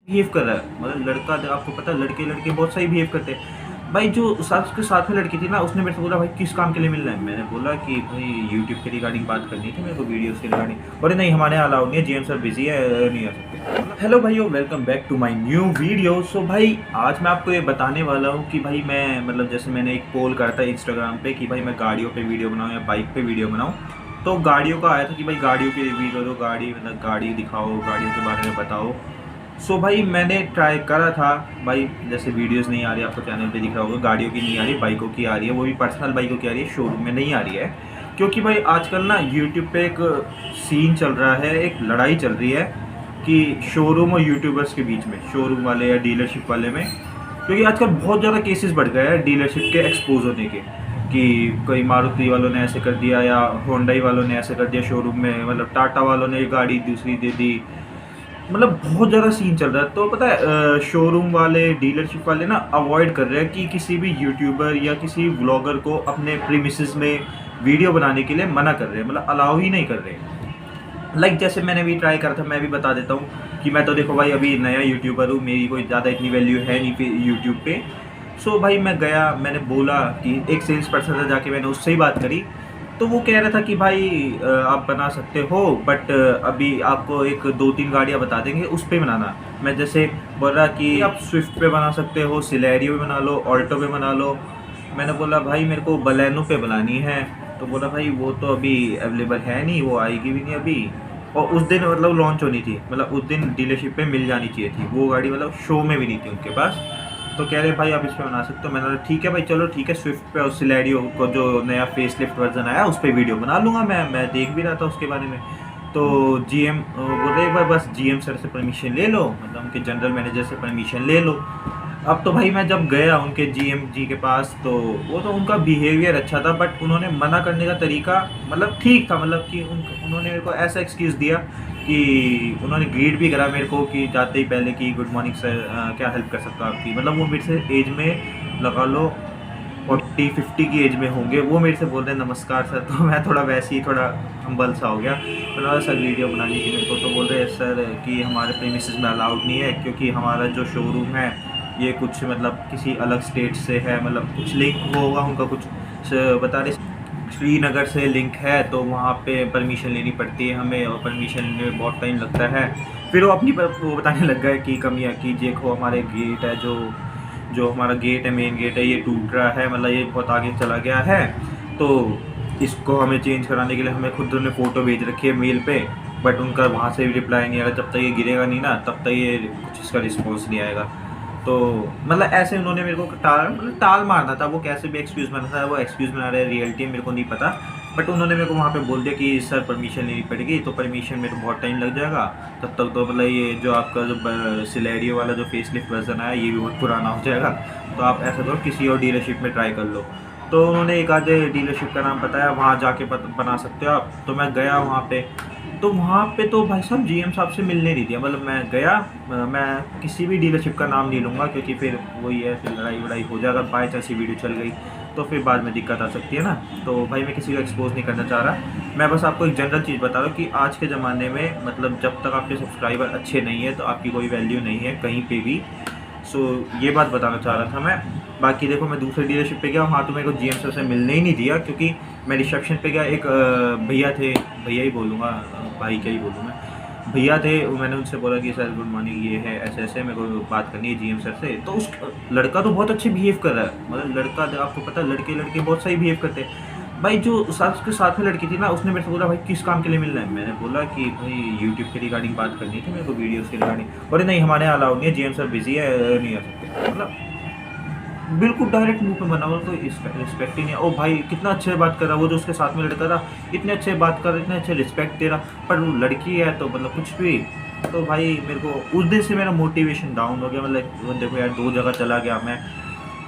Behave कर रहा है, मतलब लड़का, आपको पता है लड़के लड़के बहुत सही बिहेव करते हैं। भाई जो उसके साथ में लड़की थी ना, उसने मेरे से बोला भाई किस काम के लिए मिलना है। मैंने बोला कि भाई यूट्यूब के रिगार्डिंग बात करनी थी मेरे को, वीडियोस के रिगार्डिंग। बोले नहीं हमारे यहाँ अलाउड नहीं है, जीएम सर बिजी है, नहीं आ सकते। हेलो भाइयों, welcome back to my new video. So भाई आज मैं आपको ये बताने वाला हूँ कि भाई मैं मतलब जैसे मैंने एक पोल करा था इंस्टाग्राम पे कि भाई मैं गाड़ियों पे वीडियो बनाऊँ या बाइक पे वीडियो बनाऊँ। तो गाड़ियों का आया था कि भाई गाड़ियों की वीडियो दो, गाड़ी मतलब गाड़ी दिखाओ, गाड़ियों के बारे में बताओ। सो भाई मैंने ट्राई करा था भाई, जैसे वीडियोस नहीं आ रही, आपको चैनल पे दिख रहा होगा, गाड़ियों की नहीं आ रही, बाइकों की आ रही है, वो भी पर्सनल बाइकों की आ रही है, शोरूम में नहीं आ रही है। क्योंकि भाई आजकल ना यूट्यूब पे एक सीन चल रहा है, एक लड़ाई चल रही है कि शोरूम और यूट्यूबर्स के बीच में, शोरूम वाले या डीलरशिप वाले में। क्योंकि आजकल बहुत ज़्यादा केसेस बढ़ गए हैं डीलरशिप के एक्सपोज होने के, कि कोई मारुति वालों ने ऐसे कर दिया या होंडाई वालों ने ऐसे कर दिया शोरूम में, मतलब टाटा वालों ने गाड़ी दूसरी दे दी, मतलब बहुत ज़्यादा सीन चल रहा है। तो पता है शोरूम वाले डीलरशिप वाले ना अवॉइड कर रहे हैं कि किसी भी यूट्यूबर या किसी व्लॉगर को अपने प्रीमिसेस में वीडियो बनाने के लिए मना कर रहे हैं, मतलब अलाउ ही नहीं कर रहे हैं। जैसे मैंने भी ट्राई करा था, मैं भी बता देता हूँ कि मैं तो देखो भाई अभी नया यूट्यूबर हूँ, मेरी कोई ज़्यादा इतनी वैल्यू है नहीं पे यूट्यूब पे। सो भाई मैं गया, मैंने बोला कि एक सेल्स पर्सन था, जाके मैंने उससे ही बात करी। तो वो कह रहा था कि भाई आप बना सकते हो, बट अभी आपको एक दो तीन गाड़ियाँ बता देंगे, उस पर बनाना। मैं जैसे बोल रहा कि आप स्विफ्ट पे बना सकते हो, सिलेरियो पे बना लो, ऑल्टो पे बना लो। मैंने बोला भाई मेरे को बलेनो पे बनानी है। तो बोला भाई वो तो अभी अवेलेबल है नहीं, वो आएगी भी नहीं अभी। और उस दिन मतलब लॉन्च होनी थी, मतलब उस दिन डीलरशिप पे मिल जानी चाहिए थी वो गाड़ी, मतलब शो में भी नहीं थी उनके पास। तो कह रहे भाई आप इस पर बना सकते हो। मैंने बोला ठीक है भाई, चलो ठीक है, स्विफ्ट पे और सिलेरियो को जो नया फेस लिफ्ट वर्जन आया उस पर वीडियो बना लूँगा। मैं देख भी रहा था उसके बारे में। तो जीएम बोल रहे एक बार बस जीएम सर से परमिशन ले लो, मतलब उनके जनरल मैनेजर से परमिशन ले लो। अब तो भाई मैं जब गया उनके जीएम जी के पास, तो वो तो उनका बिहेवियर अच्छा था, बट उन्होंने मना करने का तरीका मतलब ठीक था, मतलब कि उन्होंने मेरे को ऐसा एक्सक्यूज़ दिया कि उन्होंने ग्रीट भी करा मेरे को कि जाते ही पहले कि गुड मॉर्निंग सर, क्या हेल्प कर सकता हूँ आपकी। मतलब वो मेरे से एज में लगा लो 40-50 की एज में होंगे, वो मेरे से बोल रहे हैं नमस्कार सर। तो मैं थोड़ा वैसे ही थोड़ा हम्बल सा हो गया। बोला सर वीडियो बनानी थी मेरे को। तो बोल रहे हैं सर कि हमारे प्रीमिसेस में अलाउड नहीं है, क्योंकि हमारा जो शोरूम है ये कुछ मतलब किसी अलग स्टेट से है, मतलब कुछ लिंक होगा उनका, कुछ बता रहे श्रीनगर से लिंक है, तो वहाँ पे परमिशन लेनी पड़ती है हमें, और परमिशन में बहुत टाइम लगता है। फिर वो अपनी वो बताने लग गए कि कमियाँ कि देखो हमारे गेट है, जो जो हमारा गेट है, मेन गेट है, ये टूट रहा है, मतलब ये बहुत आगे चला गया है, तो इसको हमें चेंज कराने के लिए हमें खुद उन्होंने फ़ोटो भेज रखी है मेल पे, बट उनका वहाँ से भी रिप्लाई नहीं आएगा। जब तक ये गिरेगा नहीं ना, तब तक ये कुछ इसका रिस्पॉन्स नहीं आएगा। तो मतलब ऐसे उन्होंने मेरे को टाल मारना था, वो कैसे भी एक्सक्यूज़ बना था, वो एक्सक्यूज़ बना रहे, रियलिटी मेरे को नहीं पता। बट उन्होंने मेरे को वहाँ पे बोल दिया कि सर परमिशन लेनी पड़ेगी, तो परमिशन में तो बहुत टाइम लग जाएगा, तब तक तो मतलब ये जो आपका जो सिलेरियो वाला जो फेस लिफ्ट वर्जन आया ये भी बहुत पुराना हो जाएगा। तो आप ऐसा करो किसी और डीलरशिप में ट्राई कर लो। तो उन्होंने एक आधे डीलरशिप का नाम बताया, वहाँ जाके बना सकते हो आप। तो मैं गया वहाँ पे, तो वहाँ पे तो भाई साहब जीएम साहब से मिलने नहीं दिया। मतलब मैं गया, मैं किसी भी डीलरशिप का नाम नहीं लूँगा, क्योंकि फिर वही है, फिर लड़ाई वड़ाई हो जाएगा, बाई चांस वीडियो चल गई तो फिर बाद में दिक्कत आ सकती है ना। तो भाई मैं किसी को एक्सपोज नहीं करना चाह रहा, मैं बस आपको एक जनरल चीज़ बता रहा हूँ कि आज के ज़माने में मतलब जब तक आपके सब्सक्राइबर अच्छे नहीं है तो आपकी कोई वैल्यू नहीं है कहीं पे भी। सो ये बात बताना चाह रहा था मैं। बाकी देखो मैं दूसरे डीलरशिप पे गया, वहाँ तो मेरे को जीएम सर से मिलने ही नहीं दिया, क्योंकि मैं रिसेप्शन पे गया, एक भैया थे, भैया ही बोलूँगा, भाई क्या ही बोलूँ मैं, भैया थे। मैंने उनसे बोला कि सर गुड मॉर्निंग, ये है ऐसे ऐसे, मेरे को बात करनी है जीएम सर से। तो उस लड़का तो बहुत अच्छे बिहेव कर रहा है, मतलब लड़का, आपको पता है लड़के लड़के बहुत सही बिहेव करते हैं। भाई जो उसके साथ में लड़की थी ना, उसने मेरे से बोला भाई किस काम के लिए मिलना है। मैंने बोला कि भाई यूट्यूब के रिगार्डिंग बात करनी थी मेरे को, वीडियोस के रिगार्डिंग। बोले नहीं हमारे यहाँ अलाउड नहीं है, जीएम सर बिजी है, नहीं आ सकते। मतलब बिल्कुल डायरेक्ट मुंह पे बना हुआ, कोई रिस्पेक्ट ही नहीं है। ओ भाई कितना अच्छे बात कर रहा, वो जो उसके साथ में लड़का था इतने अच्छे बात कर रहा, इतने अच्छे रिस्पेक्ट दे रहा, पर वो लड़की है तो मतलब कुछ भी। तो भाई मेरे को उस दिन से मेरा मोटिवेशन डाउन हो गया। मतलब देखो यार, दो जगह चला गया मैं,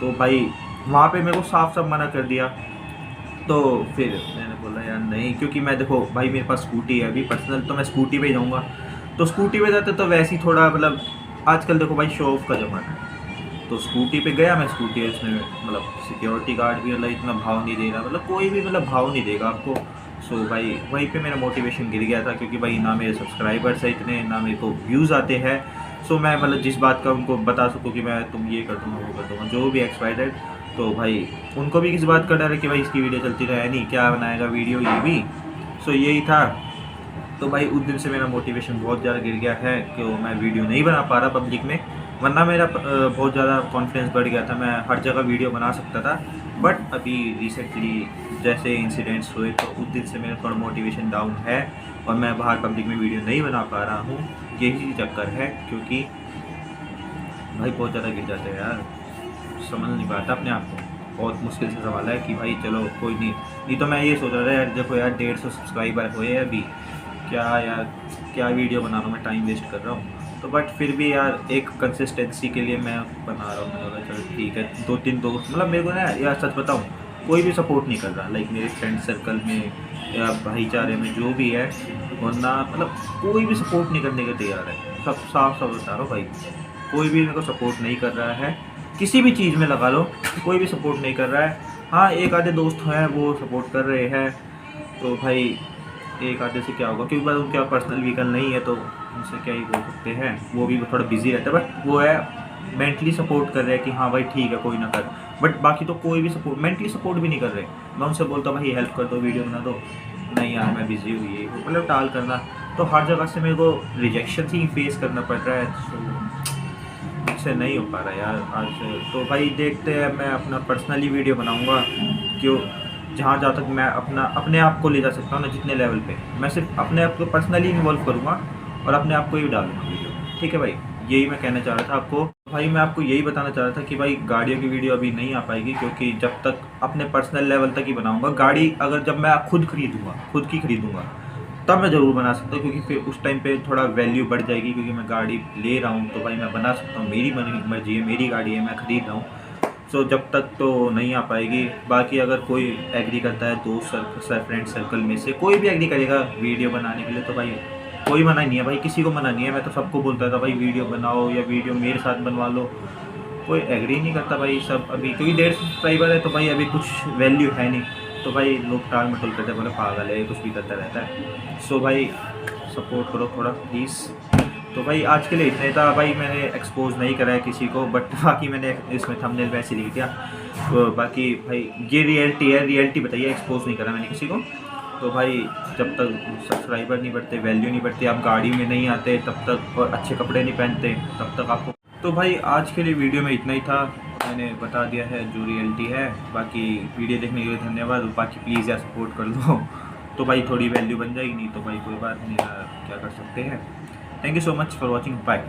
तो भाई वहाँ पे मेरे को साफ साफ मना कर दिया। तो फिर मैंने बोला यार नहीं, क्योंकि मैं देखो भाई मेरे पास स्कूटी है अभी पर्सनल, तो मैं स्कूटी पे ही जाऊँगा। तो स्कूटी पे जाते तो वैसे ही थोड़ा मतलब आजकल देखो भाई शो ऑफ का ज़माना है, तो स्कूटी पे गया मैं। स्कूटी उसमें मतलब सिक्योरिटी गार्ड भी मतलब इतना भाव नहीं दे रहा, मतलब कोई भी मतलब भाव नहीं देगा आपको। सो भाई वहीं पे मेरा मोटिवेशन गिर गया था, क्योंकि भाई ना मेरे सब्सक्राइबर्स है इतने, ना मेरे को व्यूज़ आते हैं। सो मैं मतलब जिस बात का उनको बता सकूँ कि मैं तुम ये कर दूँगा वो कर दूँगा जो भी एक्सपायर्ड, तो भाई उनको भी किस बात का डर है कि भाई इसकी वीडियो चलती रहे, नहीं क्या बनाएगा वीडियो ये भी। सो यही था। तो भाई उस दिन से मेरा मोटिवेशन बहुत ज़्यादा गिर गया है कि मैं वीडियो नहीं बना पा रहा पब्लिक में, वरना मेरा बहुत ज़्यादा कॉन्फिडेंस बढ़ गया था, मैं हर जगह वीडियो बना सकता था। बट अभी रिसेंटली जैसे इंसिडेंट्स हुए तो उस दिन से मेरा थोड़ा मोटिवेशन डाउन है और मैं बाहर पब्लिक में वीडियो नहीं बना पा रहा हूँ। यही चक्कर है, क्योंकि भाई बहुत ज़्यादा गिर जाते हैं यार, समझ नहीं पाता अपने आप को, बहुत मुश्किल से सवाल है कि भाई चलो कोई नहीं तो मैं ये सोच रहा था यार देखो यार 150 सब्सक्राइबर हुए अभी, क्या यार क्या वीडियो बना रहा हूँ, मैं टाइम वेस्ट कर रहा हूँ। तो बट फिर भी यार एक कंसिस्टेंसी के लिए मैं बना रहा हूँ, मैंने बोला चलो ठीक है। 2-3 दोस्त मतलब मेरे को ना यार सच बताऊँ कोई भी सपोर्ट नहीं कर रहा, लाइक मेरे फ्रेंड सर्कल में या भाईचारे में जो भी है, वरना मतलब कोई भी सपोर्ट नहीं करने के तैयार है। सब साफ साफ बता रहा हूँ भाई, कोई भी मेरे को सपोर्ट नहीं कर रहा है, किसी भी चीज़ में लगा लो कोई भी सपोर्ट नहीं कर रहा है। हाँ एक आधे दोस्त हैं वो सपोर्ट कर रहे हैं, तो भाई एक आधे से क्या होगा, क्योंकि भाई उनके पास पर्सनल व्हीकल नहीं है तो उनसे क्या ही बोल सकते हैं, वो भी थोड़ा बिजी रहता है। बट वो है मेंटली सपोर्ट कर रहे हैं कि हाँ भाई ठीक है कोई ना कर, बट बाकी तो कोई भी सपोर्ट मेंटली सपोर्ट भी नहीं कर रहे। मैं उनसे बोलता हूँ भाई हेल्प कर दो वीडियो बना दो, नहीं यार मैं बिज़ी हुई है मतलब टाल करना, तो हर जगह से मेरे को रिजेक्शन ही फेस करना पड़ रहा है, तो मुझसे नहीं हो पा रहा यार आज। तो भाई देखते हैं, मैं अपना पर्सनली वीडियो बनाऊँगा, क्यों जहाँ तक मैं अपने आप को ले जा सकता हूँ ना, जितने लेवल पे मैं सिर्फ अपने आप को पर्सनली इन्वॉल्व करूँगा और अपने आप को ही डालूँगा वीडियो, ठीक है भाई। यही मैं कहना चाह रहा था आपको भाई, मैं आपको यही बताना चाह रहा था कि भाई गाड़ियों की वीडियो अभी नहीं आ पाएगी, क्योंकि जब तक अपने पर्सनल लेवल तक ही बनाऊँगा। गाड़ी अगर जब मैं खुद की खरीदूँगा तब मैं ज़रूर बना सकता हूँ, क्योंकि फिर उस टाइम पे थोड़ा वैल्यू बढ़ जाएगी, क्योंकि मैं गाड़ी ले रहा हूँ तो भाई मैं बना सकता हूँ, मेरी मर्जी है, मेरी गाड़ी है, मैं ख़रीद रहा हूँ। सो जब तक तो नहीं आ पाएगी। बाकी अगर कोई एग्री करता है दोस्त फ्रेंड सर्कल में से कोई भी एग्री करेगा वीडियो बनाने के लिए, तो भाई कोई मना नहीं है भाई, किसी को मना नहीं है। मैं तो सबको बोलता था भाई वीडियो बनाओ या वीडियो मेरे साथ बनवा लो, कोई एग्री नहीं करता भाई सब अभी, क्योंकि 150 सब्सक्राइबर है तो भाई अभी कुछ वैल्यू है नहीं, तो भाई लोग टाल मटोल करते बोले पागल है कुछ भी करता रहता है। सो भाई सपोर्ट करो थोड़ा प्लीज़। तो भाई आज के लिए इतना ही था भाई, मैंने एक्सपोज नहीं करा है किसी को, बट बाकी मैंने इसमें थंबनेल वैसे लिख दिया। तो बाकी भाई ये रियलिटी है, रियलिटी बताइए, एक्सपोज नहीं करा मैंने किसी को। तो भाई जब तक सब्सक्राइबर नहीं बढ़ते, वैल्यू नहीं बढ़ती, आप गाड़ी में नहीं आते तब तक, और अच्छे कपड़े नहीं पहनते तब तक आपको। तो भाई आज के लिए वीडियो में इतना ही था, मैंने बता दिया है जो रियलिटी है। बाकी वीडियो देखने के लिए धन्यवाद, बाकी प्लीज़ यार सपोर्ट कर दो तो भाई थोड़ी वैल्यू बन जाएगी, नहीं तो भाई कोई बात नहीं, क्या कर सकते हैं। Thank you so much for watching, bye.